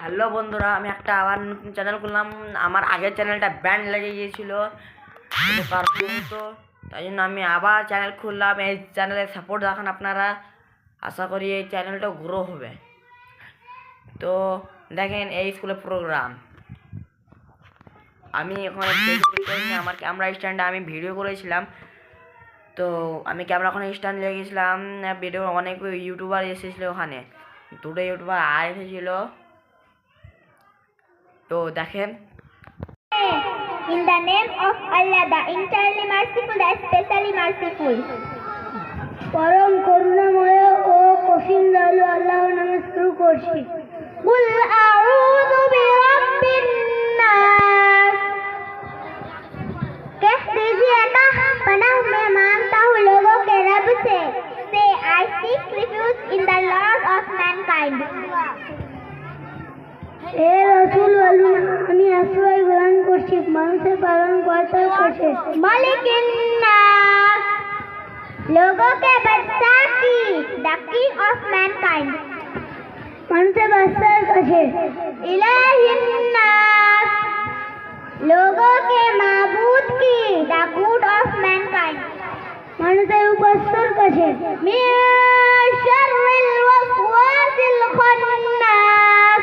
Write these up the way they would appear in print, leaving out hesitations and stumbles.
Hello বন্ধুরা, আমি একটা আবার নতুন চ্যানেল খুললাম। আমার আগের চ্যানেলটা ব্যান্ড লেগে গিয়েছিল তো তাই জন্য আমি আবার চ্যানেল খুললাম। এই চ্যানেলে সাপোর্ট দেখান আপনারা, আশা করি এই চ্যানেলটা গ্রো হবে। তো দেখেন, এই স্কুলের প্রোগ্রাম আমি ওখানে আমার ক্যামেরা স্ট্যান্ডে আমি ভিডিও করেছিলাম। তো আমি ক্যামেরা ওখানে স্ট্যান্ড লেগেছিলাম, ভিডিও অনেক ইউটিউবার এসেছিলো, ওখানে দুটো ইউটিউবার এসেছিল। তো দেখেন, In the name of Allah, the entirely merciful, the especially merciful. পরম করুণাময় ও কসিম দয়ালু আল্লাহর নামে শুরু করছি। قل أعوذ برب الناس. कह दीजिए ना, पनाह में मांगता हूँ लोगों के रब से. Say, I seek refuge in the Lord of mankind. হে রাসূল বলুন, আমি আশ্রয় গ্রহণ করছি মানুষের পালন কর্তার কাছে। मालिकिन नास, लोगों के बादशाह की, the king of mankind. মানুষের বাদশার কাছে। इलाहिन नास, लोगों के माबूद की, the good of mankind. মানুষের উপাস্যর কাছে। من شر الوسواس الخناس,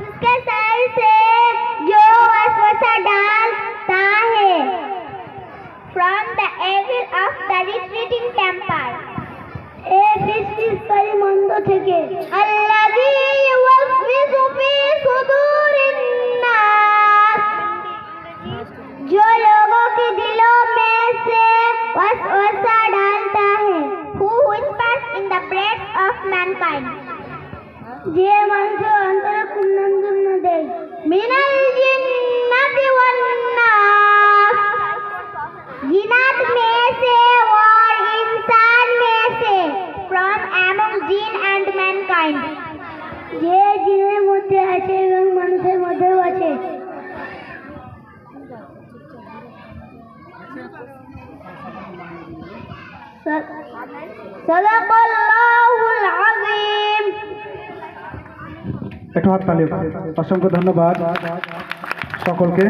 उसके सर से जो वसवसा डालता है. From the evil of the retreating temper. এ ফিসফিসকারী মন্দ থেকে। الذي يوسوس في صدور الناس, जो लोगों के दिलों में से वसवसा डालता है. Who whispers in the breasts of mankind. যে মানুষের অন্তরে কুন্নন্দন দেয়। मिनल जिन्नति वन्नास, जिन्नात में से और इंसान में से. From among jinn and mankind. যে জিনের মধ্যে আছে এবং মানুষের মধ্যেও আছে। सदक़ल्लाहुल अज़ीम. একটু হাত তালি। অসংখ্য ধন্যবাদ সকলকে।